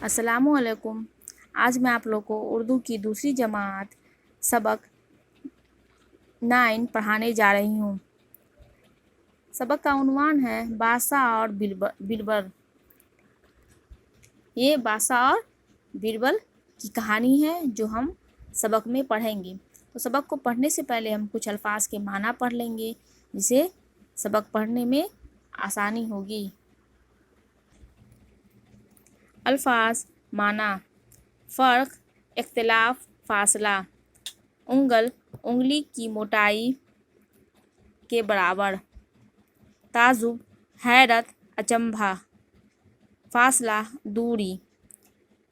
अस्सलामुअलैकुम। आज मैं आप लोग को उर्दू की दूसरी जमात सबक 9 पढ़ाने जा रही हूँ। सबक का उन्वान है बासा और बीरबल। ये बासा और बीरबल की कहानी है जो हम सबक में पढ़ेंगे। तो सबक को पढ़ने से पहले हम कुछ अल्फाज के माना पढ़ लेंगे, जिससे सबक पढ़ने में आसानी होगी। अल्फाज माना: फ़र्क, इख्तिलाफ, फासला। उंगल, उंगली की मोटाई के बराबर। ताजुब, हैरत, अचंभा। फासला, दूरी।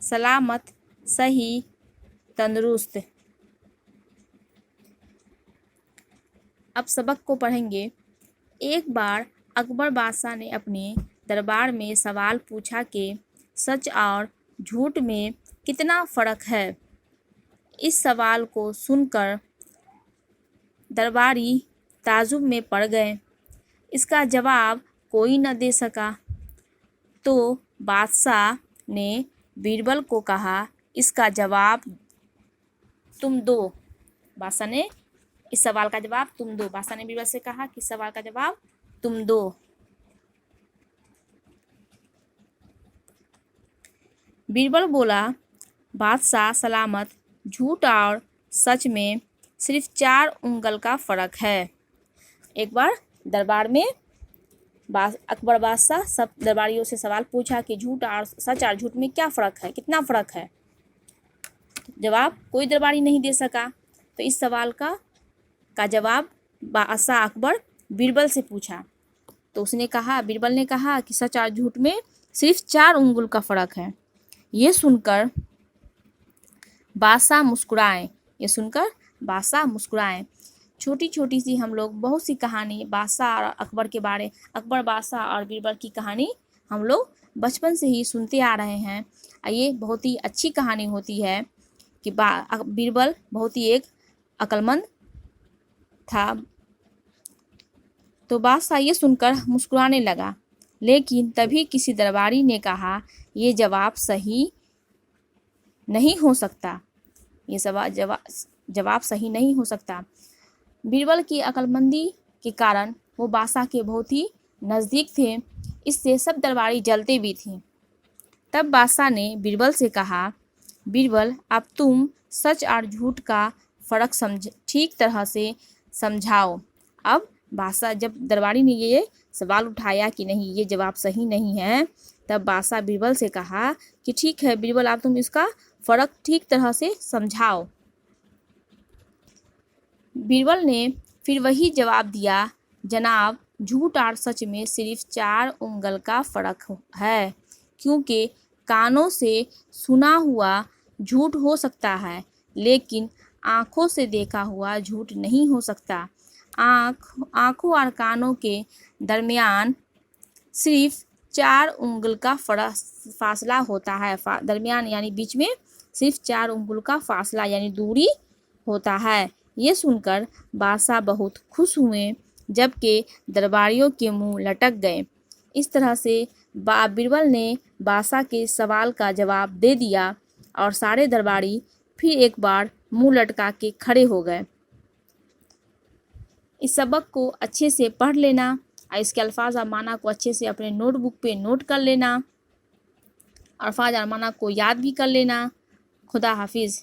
सलामत, सही, तंदुरुस्त। अब सबक को पढ़ेंगे। एक बार अकबर बादशाह ने अपने दरबार में सवाल पूछा कि सच और झूठ में कितना फ़र्क है। इस सवाल को सुनकर दरबारी ताजुब में पड़ गए। इसका जवाब कोई न दे सका। तो बादशाह ने बीरबल को कहा, इसका जवाब तुम दो। बादशाह ने इस सवाल का जवाब तुम दो। बादशाह ने बीरबल से कहा कि सवाल का जवाब तुम दो। बीरबल बोला, बादशाह सलामत, झूठ और सच में सिर्फ 4 उंगल का फ़र्क है। एक बार दरबार में अकबर बादशाह सब दरबारियों से सवाल पूछा कि झूठ और सच और झूठ में क्या फ़र्क है, कितना फ़र्क है। जवाब कोई दरबारी नहीं दे सका। तो इस सवाल का जवाब बादशाह अकबर बीरबल से पूछा। तो बीरबल ने कहा कि सच और झूठ में सिर्फ 4 उंगल का फ़र्क है। ये सुनकर बादशाह मुस्कुराए। छोटी छोटी सी हम लोग बहुत सी कहानी बादशाह और अकबर बादशाह और बीरबल की कहानी हम लोग बचपन से ही सुनते आ रहे हैं। ये बहुत ही अच्छी कहानी होती है कि बीरबल बहुत ही एक अक्लमंद था। तो बादशाह ये सुनकर मुस्कुराने लगा, लेकिन तभी किसी दरबारी ने कहा, ये जवाब सही नहीं हो सकता। ये जवाब सही नहीं हो सकता। बीरबल की अक्लमंदी के कारण वो बादशाह के बहुत ही नज़दीक थे, इससे सब दरबारी जलते भी थे। तब बादशाह ने बीरबल से कहा, बीरबल, अब तुम सच और झूठ का फ़र्क ठीक तरह से समझाओ। अब बादशाह जब दरबारी ने ये सवाल उठाया कि नहीं, ये जवाब सही नहीं है, तब बादशाह बीरबल से कहा कि ठीक है बीरबल, अब तुम इसका फ़र्क ठीक तरह से समझाओ। बीरबल ने फिर वही जवाब दिया, जनाब, झूठ और सच में सिर्फ 4 उंगल का फ़र्क है, क्योंकि कानों से सुना हुआ झूठ हो सकता है, लेकिन आँखों से देखा हुआ झूठ नहीं हो सकता। आँखों और कानों के दरमियान सिर्फ 4 उंगल का फासला होता है। दरमियान यानी बीच में सिर्फ 4 उंगल का फासला यानी दूरी होता है। ये सुनकर बादशाह बहुत खुश हुए, जबकि दरबारियों के मुंह लटक गए। इस तरह से बीरबल ने बादशाह के सवाल का जवाब दे दिया और सारे दरबारी फिर एक बार मुंह लटका के खड़े हो गए। इस सबक को अच्छे से पढ़ लेना और इसके अल्फाज और माना को अच्छे से अपने नोटबुक पे नोट कर लेना। अल्फाज और माना को याद भी कर लेना। खुदा हाफिज़।